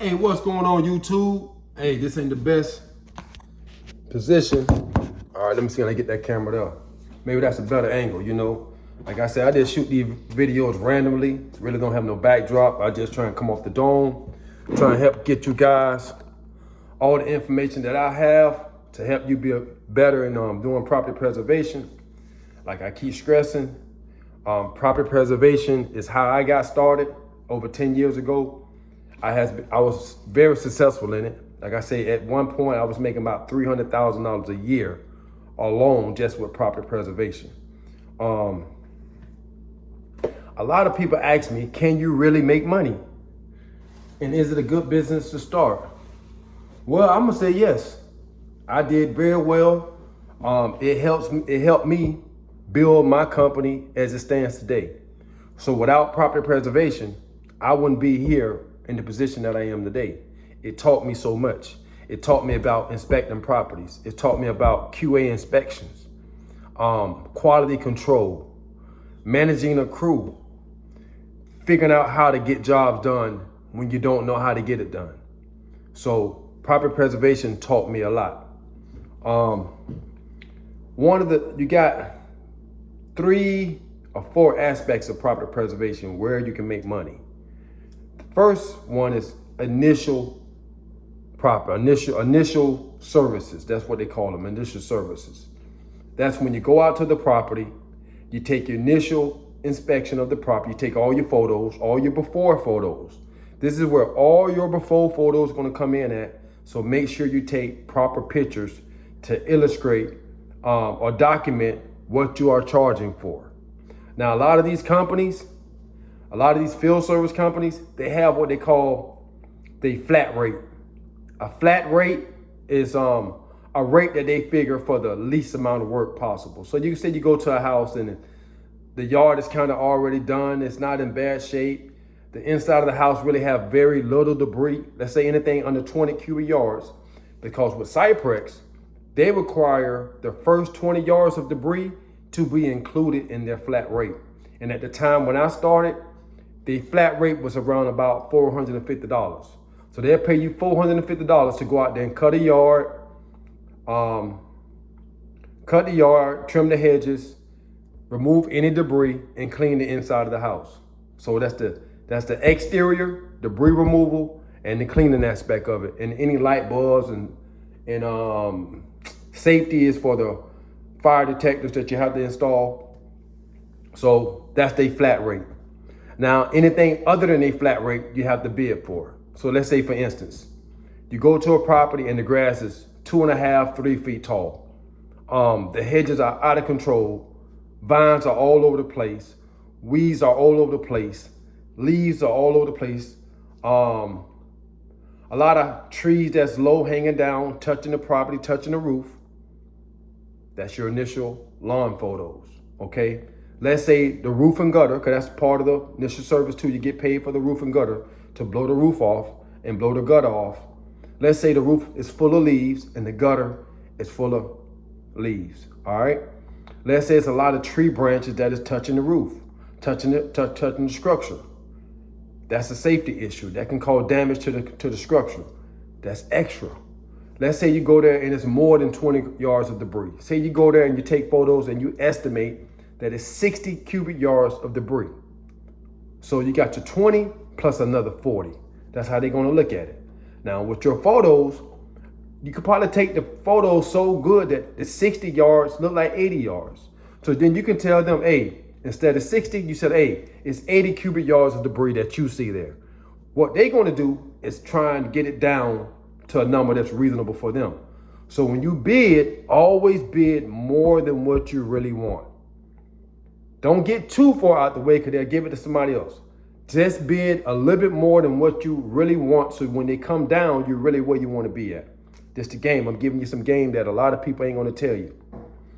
Hey, what's going on, YouTube? Hey, this ain't the best position. All right, let me see how I get that camera there. Maybe that's a better angle, you know. Like I said, I just shoot these videos randomly. Really don't have no backdrop. I just try and come off the dome. Trying to help get you guys all the information that I have to help you be better in doing property preservation. Like I keep stressing, property preservation is how I got started over 10 years ago. I was very successful in it. Like I say, at one point I was making about $300,000 a year alone just with property preservation. A lot of people ask me, can you really make money? And is it a good business to start? Well, I'm gonna say yes. I did very well. It helped me build my company as it stands today. So without property preservation, I wouldn't be here in the position that I am today. It taught me so much. It taught me about inspecting properties. It taught me about QA inspections, quality control, managing a crew, figuring out how to get jobs done when you don't know how to get it done. So property preservation taught me a lot. You got 3 or 4 aspects of property preservation where you can make money. The first one is initial services. That's what they call them, initial services. That's when you go out to the property, you take your initial inspection of the property, you take all your photos, all your before photos. This is where all your before photos are going to come in at. So make sure you take proper pictures to illustrate or document what you are charging for. Now, a lot of these companies, a lot of these field service companies, they have what they call the flat rate. A flat rate is a rate that they figure for the least amount of work possible. So you say you go to a house and the yard is kind of already done. It's not in bad shape. The inside of the house really have very little debris. Let's say anything under 20 cubic yards, because with Cyprex, they require the first 20 yards of debris to be included in their flat rate. And at the time when I started, the flat rate was around about $450. So they'll pay you $450 to go out there and cut a yard, trim the hedges, remove any debris, and clean the inside of the house. So that's the exterior, debris removal, and the cleaning aspect of it. And any light bulbs and safety is for the fire detectors that you have to install. So that's their flat rate. Now, anything other than a flat rate, you have to bid for. So let's say, for instance, you go to a property and the grass is 2.5, 3 feet tall. The hedges are out of control. Vines are all over the place. Weeds are all over the place. Leaves are all over the place. A lot of trees that's low hanging down, touching the property, touching the roof. That's your initial lawn photos, okay? Let's say the roof and gutter, because that's part of the initial service too. You get paid for the roof and gutter to blow the roof off and blow the gutter off. Let's say the roof is full of leaves and the gutter is full of leaves, all right? Let's say it's a lot of tree branches that is touching the roof, touching the structure. That's a safety issue. That can cause damage to the structure. That's extra. Let's say you go there and it's more than 20 yards of debris. Say you go there and you take photos and you estimate that it's 60 cubic yards of debris. So you got your 20 plus another 40. That's how they're gonna look at it. Now with your photos, you could probably take the photos so good that the 60 yards look like 80 yards. So then you can tell them, hey, instead of 60, you said, hey, it's 80 cubic yards of debris that you see there. What they're gonna do is try and get it down to a number that's reasonable for them. So when you bid, always bid more than what you really want. Don't get too far out the way because they'll give it to somebody else. Just bid a little bit more than what you really want, so when they come down, you're really where you want to be at. This the game. I'm giving you some game that a lot of people ain't gonna tell you.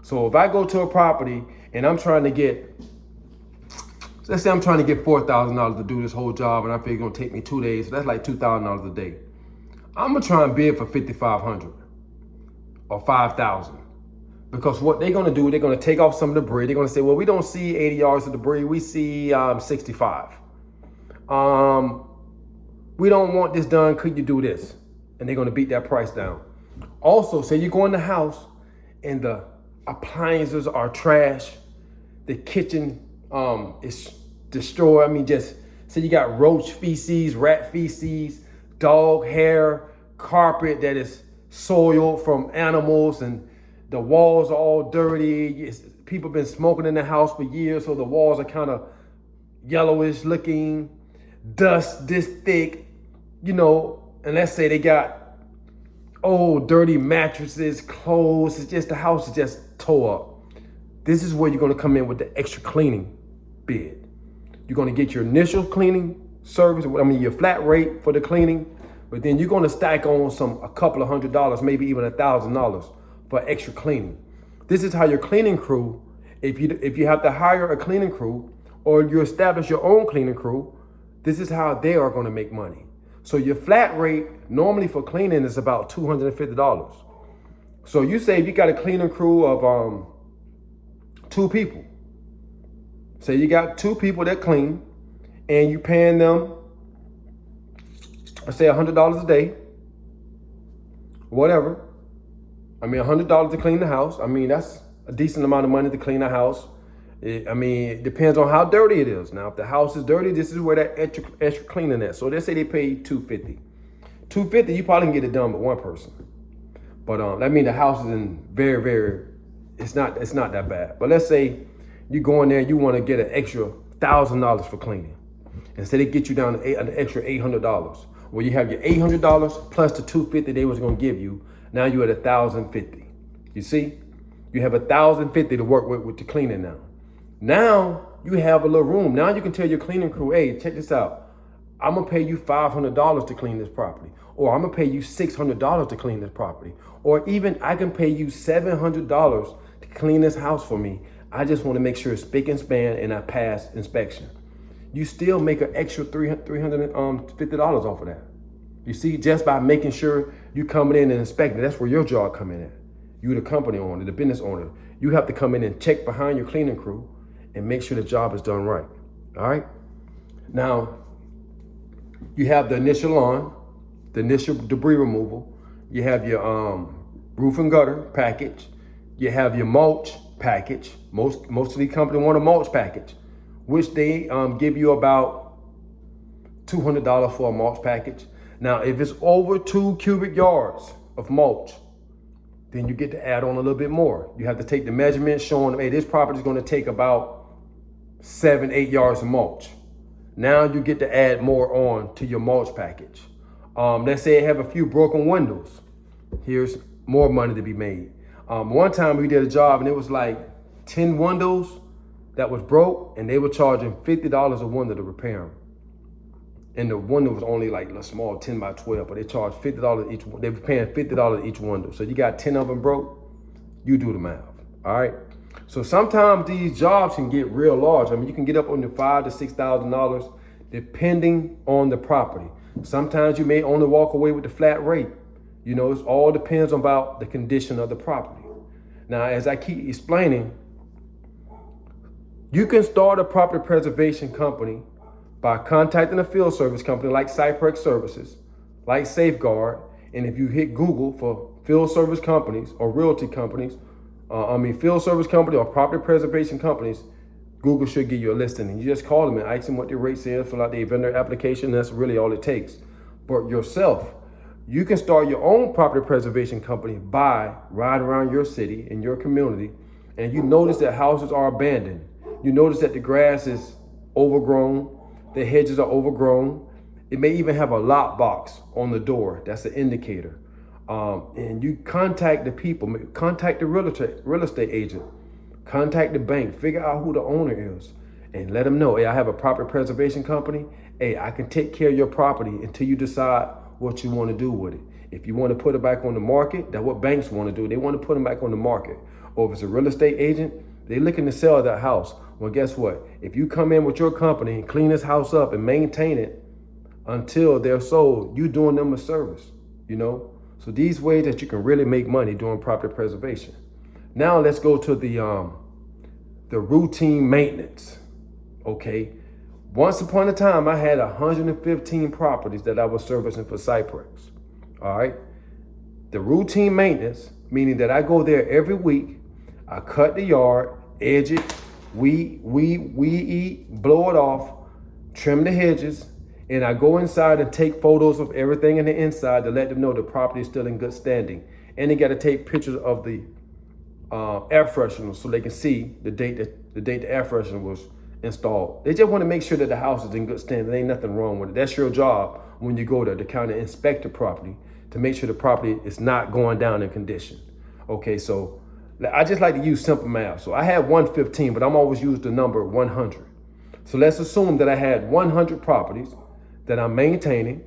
So if I go to a property and I'm trying to get, let's say I'm trying to get $4,000 to do this whole job, and I figure it's gonna take me 2 days, so that's like $2,000 a day. I'm gonna try and bid for $5,500 or $5,000. Because what they're gonna do, they're gonna take off some debris. They're gonna say, well, we don't see 80 yards of debris, we see 65. we don't want this done. Could you do this? And they're going to beat that price down. Also, say you go in the house and the appliances are trash. The kitchen is destroyed. I mean, just say you got roach feces, rat feces, dog hair, carpet that is soiled from animals, and the walls are all dirty. People been smoking in the house for years, so the walls are kind of yellowish looking, dust this thick, and let's say they got old dirty mattresses, clothes. It's just the house is just tore up. This is where you're going to come in with the extra cleaning bid. You're going to get your initial cleaning service, your flat rate for the cleaning, but then you're going to stack on a couple of $100, maybe even $1,000 for extra cleaning. This is how your cleaning crew, if you have to hire a cleaning crew or you establish your own cleaning crew, this is how they are going to make money. So your flat rate normally for cleaning is about $250. So you say if you got a cleaning crew of 2 people. Say you got 2 people that clean and you paying them, let's say $100 a day, whatever. $100 to clean the house. That's a decent amount of money to clean the house. It depends on how dirty it is. Now, if the house is dirty, this is where that extra cleaning is. So let's say they pay $250. $250, you probably can get it done with 1 person. But that means the house is in very, very, it's not that bad. But let's say you go in there and you want to get an extra $1,000 for cleaning. Instead, it get you down to an extra $800. Well, you have your $800 plus the $250 they was going to give you. Now you're at $1,050. You see? You have $1,050 to work with the cleaning now. Now you have a little room. Now you can tell your cleaning crew, hey, check this out. I'm going to pay you $500 to clean this property. Or I'm going to pay you $600 to clean this property. Or even I can pay you $700 to clean this house for me. I just want to make sure it's spick and span and I pass inspection. You still make an extra $350 off of that. You see, just by making sure you coming in and inspecting, that's where your job come in at. You the company owner, the business owner. You have to come in and check behind your cleaning crew and make sure the job is done right. All right? Now, you have the initial lawn, the initial debris removal. You have your roof and gutter package. You have your mulch package. Most of the companies want a mulch package, which they give you about $200 for a mulch package. Now, if it's over 2 cubic yards of mulch, then you get to add on a little bit more. You have to take the measurement showing them, hey, this property is going to take about 7-8 yards of mulch. Now you get to add more on to your mulch package. Let's say I have a few broken windows. Here's more money to be made. One time we did a job and it was like 10 windows that was broke and they were charging $50 a window to repair them. And the window was only like a small 10 by 12, but they charged $50 each. They were paying $50 each window. So you got 10 of them broke, you do the math, all right? So sometimes these jobs can get real large. You can get up on the $5,000 to $6,000 depending on the property. Sometimes you may only walk away with the flat rate. It all depends about the condition of the property. Now, as I keep explaining, you can start a property preservation company by contacting a field service company like Cyprex Services, like Safeguard. And if you hit Google for field service companies or realty companies, field service company or property preservation companies, Google should give you a listing. And you just call them and ask them what their rates is, fill out their vendor application. That's really all it takes. But yourself, you can start your own property preservation company by riding around your city and your community, and you notice that houses are abandoned. You notice that the grass is overgrown, the hedges are overgrown. It may even have a lock box on the door. That's an indicator. And you contact the people, contact the real estate agent, contact the bank, figure out who the owner is, and let them know, hey, I have a property preservation company. Hey, I can take care of your property until you decide what you want to do with it. If you want to put it back on the market, that's what banks want to do. They want to put them back on the market. Or if it's a real estate agent, they're looking to sell that house. Well, guess what? If you come in with your company and clean this house up and maintain it until they're sold, you're doing them a service, So these ways that you can really make money doing property preservation. Now let's go to the routine maintenance. Okay. Once upon a time, I had 115 properties that I was servicing for Cyprex. All right. The routine maintenance, meaning that I go there every week, I cut the yard, edge it, weed eat, blow it off, trim the hedges, and I go inside and take photos of everything in the inside to let them know the property is still in good standing. And they got to take pictures of the air freshener so they can see the date the air freshener was installed. They just want to make sure that the house is in good standing. There ain't nothing wrong with it. That's your job when you go there to kind of inspect the property to make sure the property is not going down in condition. Okay, so I just like to use simple math. So I had 115, but I'm always use the number 100. So let's assume that I had 100 properties that I'm maintaining,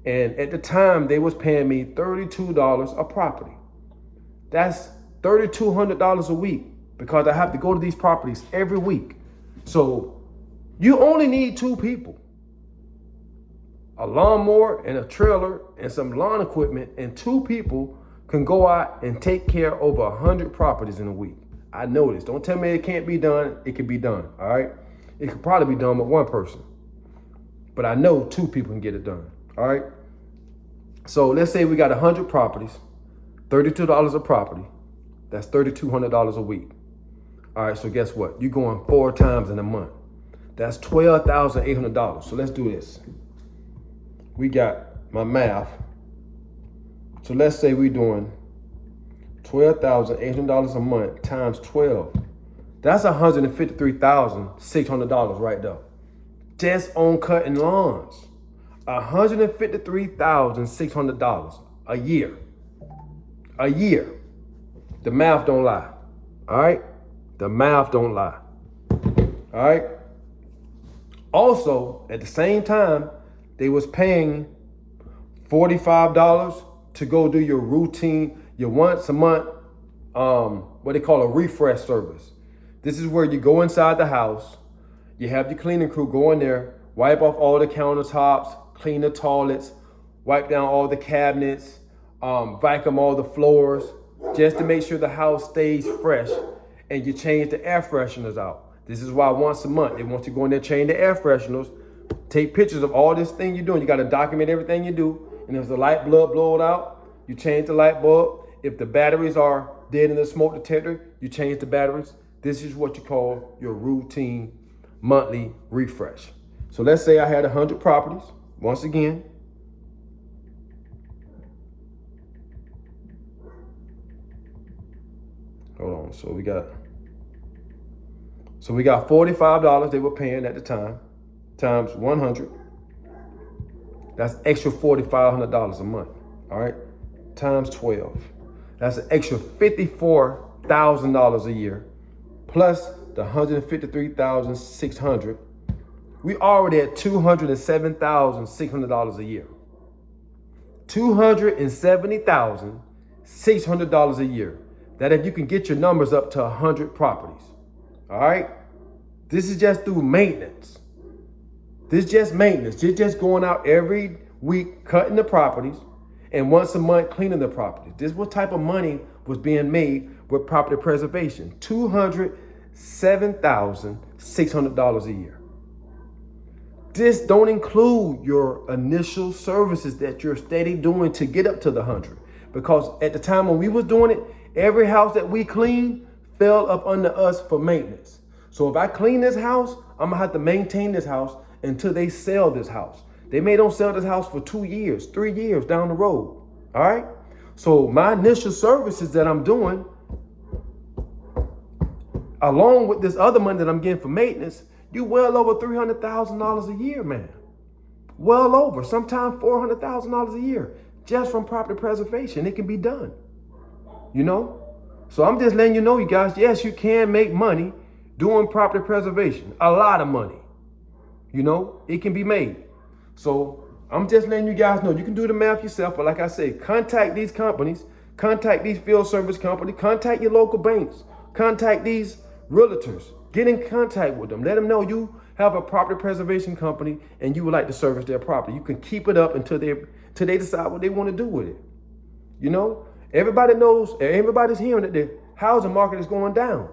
and at the time they was paying me $32 a property. That's $3,200 a week because I have to go to these properties every week. So you only need 2 people, a lawnmower and a trailer and some lawn equipment, and 2 people can go out and take care of over 100 properties in a week. I know this. Don't tell me it can't be done. It can be done, all right? It could probably be done with 1 person, but I know 2 people can get it done, all right? So let's say we got 100 properties, $32 a property. That's $3,200 a week. All right, so guess what? You're going 4 times in a month. That's $12,800. So let's do this. We got my math. So let's say we're doing $12,800 a month times 12. That's $153,600 right there. Just on cutting lawns. $153,600 a year. A year. The math don't lie. All right? The math don't lie. All right? Also, at the same time, they was paying $45 to go do your routine, your once a month, what they call a refresh service. This is where you go inside the house, you have your cleaning crew go in there, wipe off all the countertops, clean the toilets, wipe down all the cabinets, vacuum all the floors, just to make sure the house stays fresh, and you change the air fresheners out. This is why once a month, they want you to go in there, change the air fresheners, take pictures of all this thing you're doing. You got to document everything you do. And if the light bulb blown out, you change the light bulb. If the batteries are dead in the smoke detector, you change the batteries. This is what you call your routine monthly refresh. So let's say I had 100 properties. Once again, hold on. So we got $45 they were paying at the time times 100. That's extra $4,500 a month. All right, times 12. That's an extra $54,000 a year, plus the $153,600. We already at $207,600 a year. $270,600 a year. That if you can get your numbers up to 100 properties. All right, this is just through maintenance. This is just maintenance. You're just going out every week, cutting the properties, and once a month cleaning the properties. This is what type of money was being made with property preservation. $207,600 a year. This don't include your initial services that you're steady doing to get up to the 100. Because at the time when we was doing it, every house that we cleaned fell up under us for maintenance. So if I clean this house, I'm gonna have to maintain this house until they sell this house. They may don't sell this house for 2 years, 3 years down the road. All right. So my initial services that I'm doing, along with this other money that I'm getting for maintenance, you well over $300,000 a year, man. Well over, sometimes $400,000 a year just from property preservation. It can be done, you know? So I'm just letting you know, you guys, yes, you can make money doing property preservation, a lot of money. You know, it can be made. So I'm just letting you guys know, you can do the math yourself. But like I say, contact these companies, contact these field service companies, contact your local banks, contact these realtors, get in contact with them. Let them know you have a property preservation company and you would like to service their property. You can keep it up until they decide what they want to do with it. You know, everybody knows, everybody's hearing that the housing market is going down.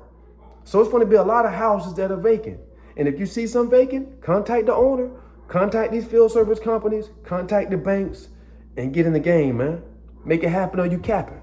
So it's going to be a lot of houses that are vacant. And if you see some vacant, contact the owner, contact these field service companies, contact the banks, and get in the game, man. Make it happen or you capping.